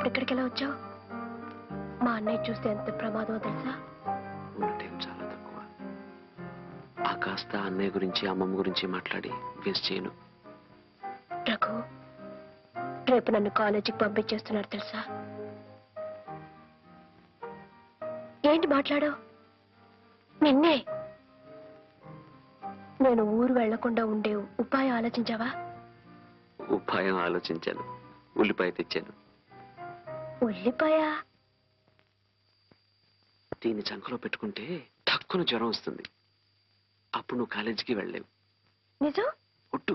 ఇప్పుడు ఇక్కడికి ఎలా వచ్చావు? మా అన్నయ్య చూస్తే ఎంత ప్రమాదమో తెలుసా? ఉన్న టైం చాలా తక్కువ. ఆ కాస్త అన్నయ్య గురించి అమ్మమ్మ గురించి మాట్లాడి వేస్ట్ చేయను. రఘు, రేపు నన్ను కాలేజీకి పంపించేస్తున్నారు తెలుసా? ఏంటి మాట్లాడావు? నిన్నే. నేను ఊరు వెళ్లకుండా ఉండే ఉపాయం ఆలోచించావా? ఉపాయం ఆలోచించాను. ఉల్లిపాయ తెచ్చాను. ఉల్లిపాయ? దీన్ని చంకలో పెట్టుకుంటే తక్కువ జ్వరం వస్తుంది. అప్పుడు నువ్వు కాలేజీకి వెళ్ళలేవు. నిజం? ఒట్టు.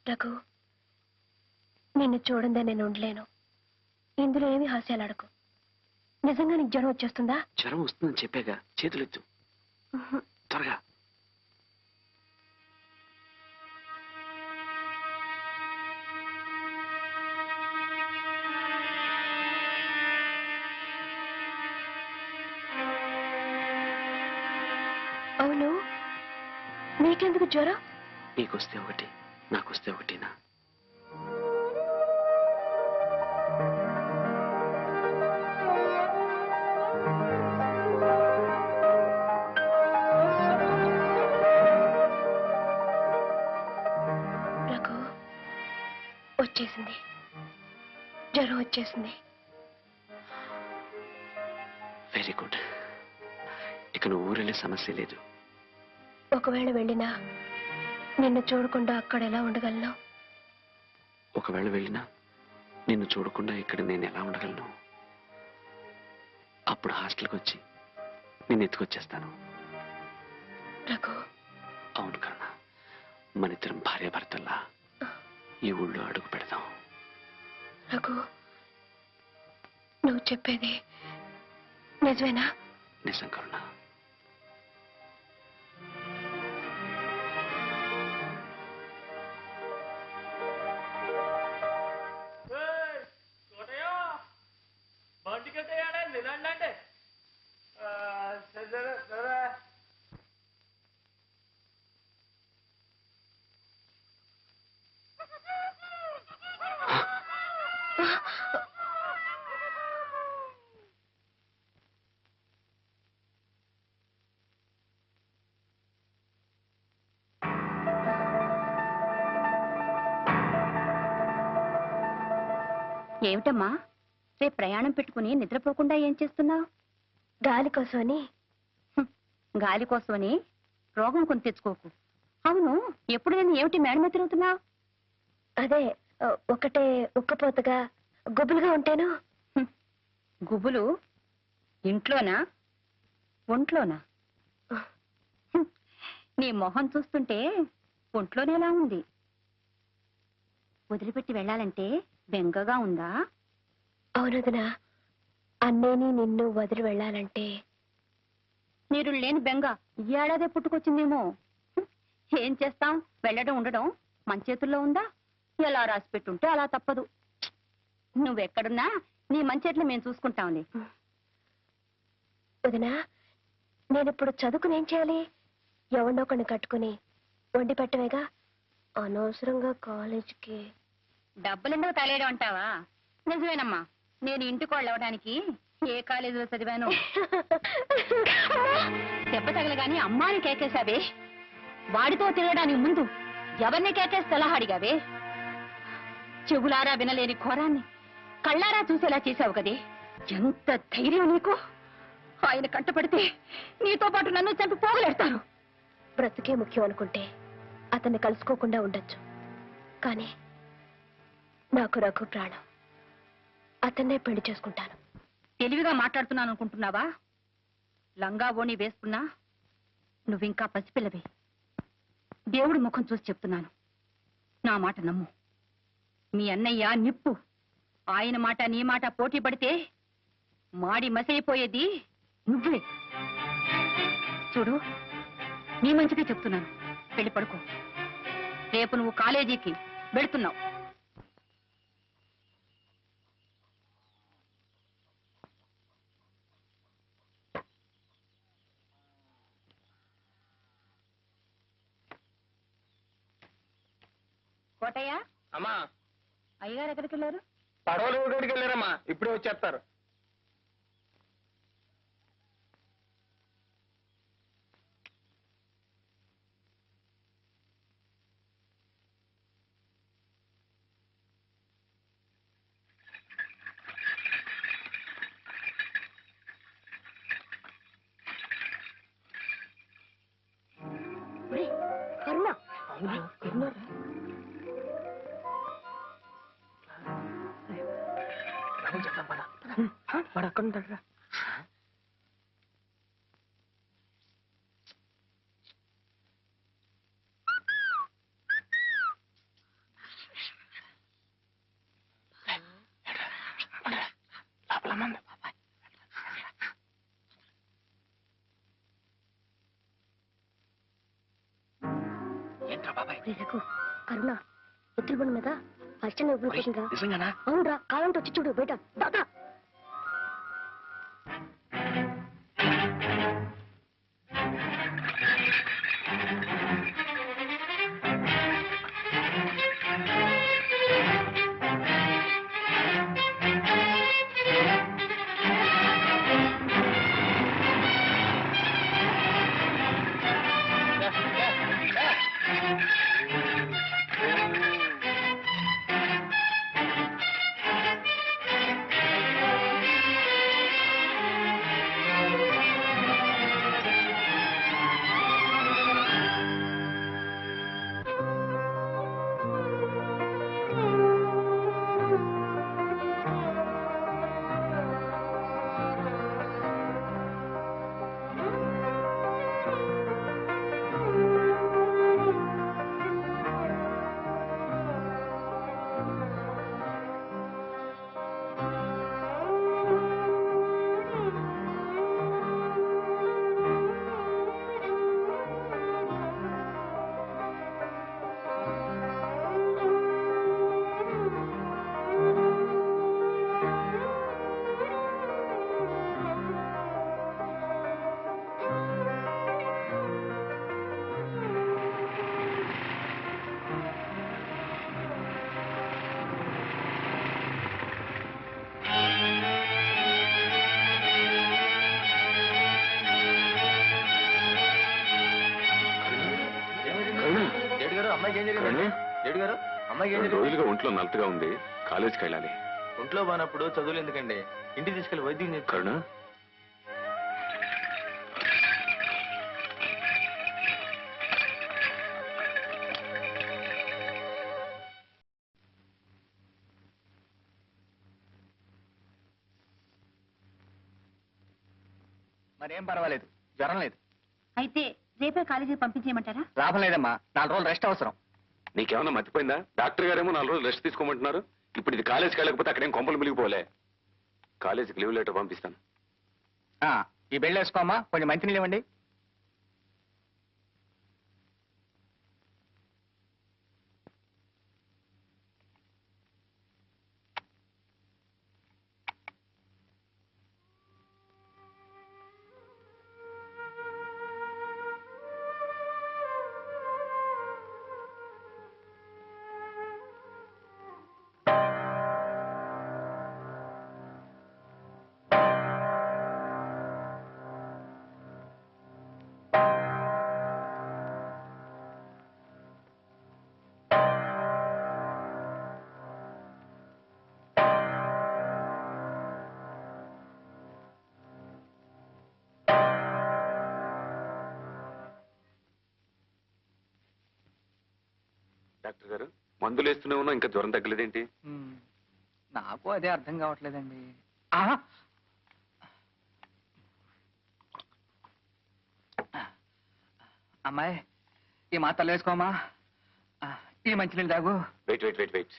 రఘు, నిన్ను చూడందే నేను ఉండలేను. ఇందులో ఏమి హాస్యాలాడకు. నిజంగా నీకు జ్వరం వచ్చేస్తుందా? జ్వరం వస్తుందని చెప్పాగా. చేతులెత్తు త్వరగా. అవును, నీకెందుకు జ్వరం? నీకొస్తే ఒకటి, నాకొస్తే ఒకటినా? రఘు, వచ్చేసింది, జ్వరం వచ్చేసింది. Very good. ఇక నువ్వు ఊరెళ్ళే సమస్య లేదు. ఒకవేళ వెళ్ళినా నిన్ను చూడకుండా అక్కడ ఎలా ఉండగలను? ఒకవేళ వెళ్ళినా నిన్ను చూడకుండా ఇక్కడ నేను ఎలా ఉండగలను? అప్పుడు హాస్టల్కి వచ్చి నేను ఎత్తుకొచ్చేస్తాను. రఘు. అవును కరుణ, మన ఇద్దరం భార్యాభర్తల్లా ఈ ఊళ్ళో అడుగు పెడదాం. రఘు, నువ్వు చెప్పేది నిజమేనా? నిజం కరుణ. ఏమిటమ్మా, రేపు ప్రయాణం పెట్టుకుని నిద్రపోకుండా ఏం చేస్తున్నావు? గాలి కోసమని. గాలి కోసమని రోగం కొని తెచ్చుకోకు. అవును, ఎప్పుడు నేను ఏమిటి మేడ మీద తిరుగుతున్నావు? అదే, ఒకటే ఉక్కపోతగా గుబులుగా ఉంటేను. గుబులు ఇంట్లోనా ఒంట్లోనా? నీ మొహం చూస్తుంటే ఒంట్లోనేలా ఉంది. వదిలిపెట్టి వెళ్ళాలంటే బెంగగా ఉందా? అవునదినా, అన్నేని నిన్ను వదిలి వెళ్ళాలంటే. మీరు లేని బెంగ ఈ ఏడాదే పుట్టుకొచ్చిందేమో. ఏం చేస్తాం, వెళ్ళడం ఉండడం మన చేతుల్లో ఉందా? ఎలా రాసి పెట్టుంటే అలా తప్పదు. నువ్వెక్కడున్నా నీ మంచేట్లు మేము చూసుకుంటాంలే. వదినా, నేనిప్పుడు చదువుకుని ఏం చేయాలి? ఎవరినొకరిని కట్టుకుని వండి పెట్టవేగా. అనవసరంగా కాలేజీకి. డబ్బులెందుకు తలేయడం అంటావా? నిజమేనమ్మా, నేను ఇంటికి వాళ్ళు అవడానికి ఏ కాలేజీలో చదివాను? దెబ్బ తగలగాని అమ్మాని కేకేశావే. వాడితో తిరగడానికి ముందు ఎవరిని కేకేసి సలహా అడిగావే? చెవులారా వినలేని ఘోరాన్ని కళ్ళారా చూసేలా చేశావు కదే. ఎంత ధైర్యం నీకు! ఆయన కంటపడితే నీతో పాటు నన్ను చంపి పోగలేడతారు. బ్రతుకే ముఖ్యం అనుకుంటే అతన్ని కలుసుకోకుండా ఉండొచ్చు, కానీ నాకు రఘు ప్రాణం. అతన్నే పెళ్లి చేసుకుంటాను. తెలివిగా మాట్లాడుతున్నాను అనుకుంటున్నావా? లంగా ఓణి వేసుకున్నా నువ్వింకా పసిపిల్లవే. దేవుడి ముఖం చూసి చెప్తున్నాను, నా మాట నమ్ము. మీ అన్నయ్య నిప్పు. ఆయన మాట నీ మాట పోటీ పడితే మాడి మసైపోయేది నువ్వే. చూడు, నీ మంచిగా చెప్తున్నాను, వెళ్ళి పడుకో. రేపు నువ్వు కాలేజీకి వెళుతున్నావు. కోటయ్య, అమ్మా, అయ్యగారు ఎక్కడికి వెళ్ళారు? పడవలు ఊరికి వెళ్ళారమ్మా, ఇప్పుడే వచ్చేస్తారు. ఒరేయ్, కరుణ వాడు అక్కడ ఉంటాడు. ఏంట్రా బాబాయ్? ఒరేయ్ రఘు, కరుణ ఎత్తుల బండి మీద బస్ స్టాండ్ ఎప్పుడు కూర్చుంటా? నిజంగానా? అవునరా, కావాలంటే వచ్చి చూడు బయట. దాదా అమ్మాయికి ఏం జరిగింది? జేడు గారు, అమ్మాయికి ఏం జరిగింది? రోజులుగా ఒంట్లో నలతగా ఉంది, కాలేజీకి వెళ్ళాలి. ఒంట్లో బానప్పుడు చదువులు ఎందుకండి, ఇంటికి తీసుకెళ్లి వైద్యం చేయించు. కరుణ, మరేం పర్వాలేదు, జ్వరం లేదు. అయితే రేపే కాలేజీకి పంపించేయమంటారా? లాభం లేదమ్మా, 4 రోజులు రెస్ట్ అవసరం. నీకేమన్నా మర్చిపోయిందా? డాక్టర్ గారేమో 4 రోజులు రెస్ట్ తీసుకోమంటున్నారు. ఇప్పుడు ఇది కాలేజీకి వెళ్ళకపోతే అక్కడేం కొంపలు మిలిగిపోలే. కాలేజీకి లీవ్ లెటర్ పంపిస్తాను. ఈ బెల్ట్ వేసుకోమ్మా, కొంచెం మంచినీళ్ళు ఇవ్వండి. డాక్టర్ గారు, మందులు వేస్తూనే ఉన్నా ఇంకా జ్వరం తగ్గలేదేంటి? నాకు అదే అర్థం కావట్లేదండి. అమ్మాయి, ఈ మాత్రలు వేసుకోమా, ఈ మంచినీళ్ళు తాగు. Wait wait wait wait